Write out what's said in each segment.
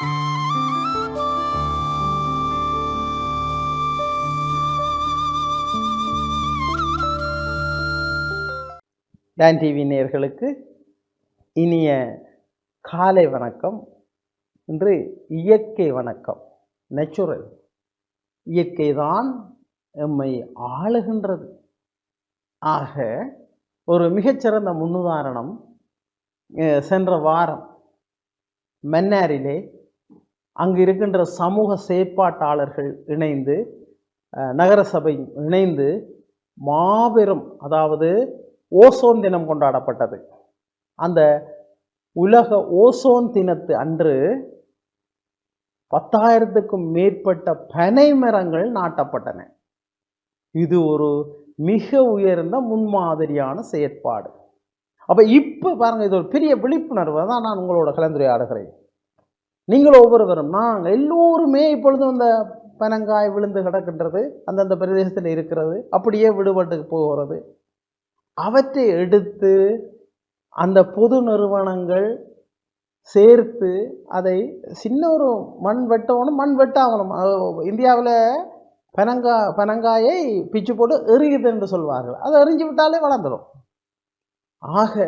Don TV நேயர்களுக்கு இனிய காலை வணக்கம். இன்று இயற்கை வணக்கம். நேச்சுரல் இயற்கை தான் எம்மை ஆளுகின்றது. ஆக ஒரு மிகச்சிறந்த முன்னுதாரணம், சென்ற வாரம் மன்னாரிலே அங்கு இருக்கின்ற சமூக செயற்பாட்டாளர்கள் இணைந்து, நகரசபை இணைந்து மாபெரும், அதாவது ஓசோன் தினம் கொண்டாடப்பட்டது. அந்த உலக ஓசோன் தினத்து அன்று 10,000க்கும் மேற்பட்ட பனை மரங்கள் நாட்டப்பட்டன. இது ஒரு மிக உயர்ந்த முன்மாதிரியான செயற்பாடு. அப்ப இப்ப பாருங்க, இது ஒரு பெரிய விழிப்புணர்வை தான் நான் உங்களோட கலந்துரையாடுகிறேன். நீங்கள் ஒவ்வொருவரும், நாங்கள் எல்லோருமே இப்பொழுது அந்த பனங்காய் விழுந்து கிடக்கின்றது, அந்தந்த பிரதேசத்தில் இருக்கிறது, அப்படியே விடுபட்டு போகிறது. அவற்றை எடுத்து அந்த பொது நிறுவனங்கள் சேர்த்து அதை சின்ன ஒரு மண் வெட்டாகணும். இந்தியாவில் பனங்காயை பிச்சு போட்டு எறியுது என்று சொல்வார்கள். அதை எறிஞ்சு விட்டாலே வளர்ந்துடும். ஆக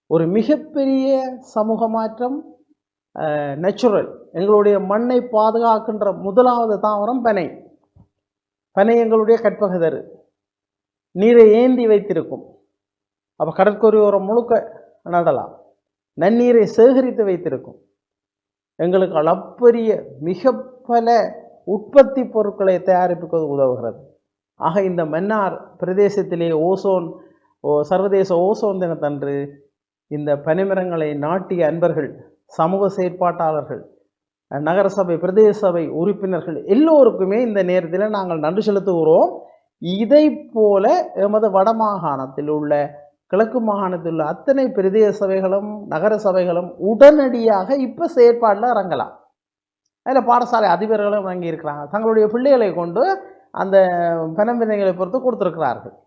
ஒரு மிகப்பெரிய சமூக மாற்றம். நேச்சுரல், எங்களுடைய மண்ணை பாதுகாக்கின்ற முதலாவது தாவரம் பனை. பனை எங்களுடைய கற்பகதரு, நீரை ஏந்தி வைத்திருக்கும். அப்போ கடற்கரையோரம் முழுக்க நடலாம். நன்னீரை சேகரித்து வைத்திருக்கும். எங்களுக்கு அளப்பரிய மிக பல உற்பத்தி பொருட்களை தயாரிப்புக்கு உதவுகிறது. ஆக இந்த மன்னார் பிரதேசத்திலே சர்வதேச ஓசோன் தினத்தன்று இந்த பனைமரங்களை நாட்டிய அன்பர்கள், சமூக செயற்பாட்டாளர்கள், நகரசபை பிரதேச சபை உறுப்பினர்கள் எல்லோருக்குமே இந்த நேரத்தில் நாங்கள் நன்றி செலுத்துகிறோம். இதை போல எமது வடமாகாணத்தில் உள்ள, கிழக்கு மாகாணத்தில் உள்ள அத்தனை பிரதேச சபைகளும் நகர சபைகளும் உடனடியாக இப்போ செயற்பாடில் இறங்கலாம். அதில் பாடசாலை அதிபர்களும் இறங்கி இருக்கிறாங்க. தங்களுடைய பிள்ளைகளை கொண்டு அந்த பனம்பினைகளை பொறுத்து கொடுத்துருக்கிறார்கள்.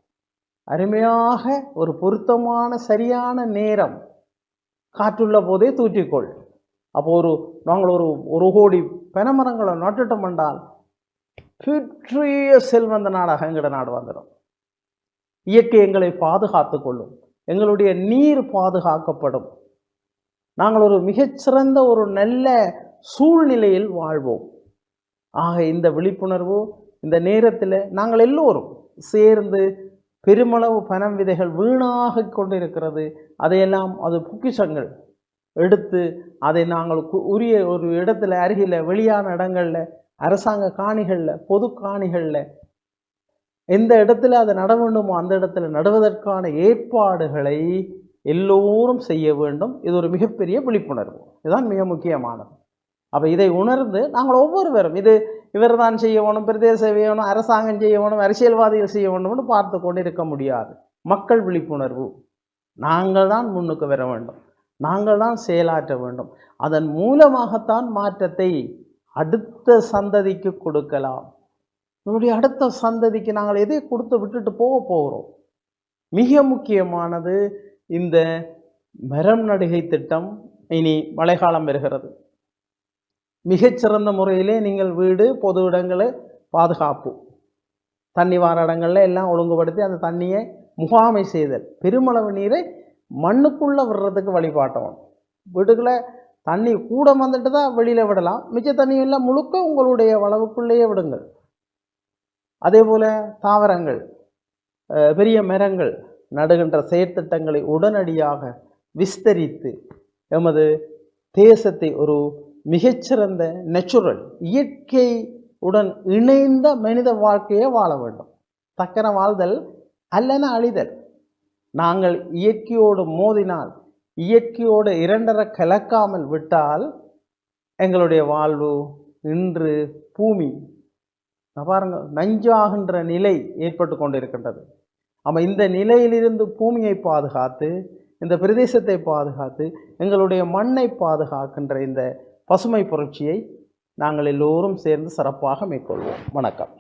அருமையாக ஒரு பொருத்தமான சரியான நேரம், காற்றுள்ள போதே தூற்றிக்கொள். அப்போ நாங்கள் ஒரு கோடி பனைமரங்களை நட்டுட்டோம் என்றால் பெரிய செல்வந்த நாடாக எங்களோட நாடு வந்துடும். இயற்கை எங்களை பாதுகாத்து கொள்ளும். எங்களுடைய நீர் பாதுகாக்கப்படும். நாங்கள் ஒரு மிகச்சிறந்த ஒரு நல்ல சூழ்நிலையில் வாழ்வோம். ஆக இந்த விழிப்புணர்வு இந்த நேரத்தில் நாங்கள் எல்லோரும் சேர்ந்து, பெருமளவு பனம் விதைகள் வீணாக கொண்டிருக்கிறது, அதையெல்லாம் அது பொக்கிஷங்கள் எடுத்து அதை நாங்கள் உரிய ஒரு இடத்துல, அருகில் வெளியான இடங்களில், அரசாங்க காணிகளில், பொது காணிகளில் எந்த இடத்துல அதை நட வேண்டுமோ அந்த இடத்துல நடுவதற்கான ஏற்பாடுகளை எல்லோரும் செய்ய வேண்டும். இது ஒரு மிகப்பெரிய விழிப்புணர்வு. இதுதான் மிக முக்கியமானது. அப்போ இதை உணர்ந்து நாங்கள் ஒவ்வொருவரும், இவர் தான் செய்ய வேணும், பிரதேச செய்யணும், அரசாங்கம் செய்ய வேணும், அரசியல்வாதிகள் செய்ய வேண்டும்னு பார்த்து கொண்டு இருக்க முடியாது. மக்கள் விழிப்புணர்வு. நாங்கள் தான் முன்னுக்கு வர வேண்டும், நாங்கள் தான் செயலாற்ற வேண்டும். அதன் மூலமாகத்தான் மாற்றத்தை அடுத்த சந்ததிக்கு கொடுக்கலாம். நம்முடைய அடுத்த சந்ததிக்கு நாங்கள் எதை கொடுத்து விட்டுட்டு போகிறோம்? மிக முக்கியமானது இந்த மரம் நடுகை திட்டம். இனி மழைக்காலம் வருகிறது. மிகச்சிறந்த முறையிலே நீங்கள் வீடு, பொது இடங்களை பாதுகாப்பு, தண்ணி வார இடங்கள்ல எல்லாம் ஒழுங்குபடுத்தி அந்த தண்ணியை முகாமை செய்தல், பெருமளவு நீரை மண்ணுக்குள்ளே விடுறதுக்கு வழிபாட்டணும். வீட்டுக்குள்ளே தண்ணி கூட வந்துட்டு தான் வெளியில் விடலாம். மிச்ச தண்ணியெல்லாம் முழுக்க உங்களுடைய வளவுக்குள்ளேயே விடுங்கள். அதே போல் தாவரங்கள், பெரிய மரங்கள் நடுகின்ற செயற்திட்டங்களை உடனடியாக விஸ்தரித்து எமது தேசத்தை ஒரு மிகச்சிறந்த நேச்சுரல் இயற்கையுடன் இணைந்த மனித வாழ்க்கையை வாழ வேண்டும். தக்கன வாழ்தல் அல்லன அழிதல். நாங்கள் இயற்கையோடு மோதினால், இயற்கையோடு இரண்டரை கலக்காமல் விட்டால் எங்களுடைய வாழ்வு இன்று பூமி பாருங்க நஞ்சாகின்ற நிலை ஏற்பட்டு கொண்டிருக்கின்றது. ஆமாம், இந்த நிலையிலிருந்து பூமியை பாதுகாத்து, இந்த பிரதேசத்தை பாதுகாத்து, எங்களுடைய மண்ணை பாதுகாக்கின்ற இந்த பசுமை புரட்சியை நாங்கள் எல்லோரும் சேர்ந்து சிறப்பாக மேற்கொள்வோம். வணக்கம்.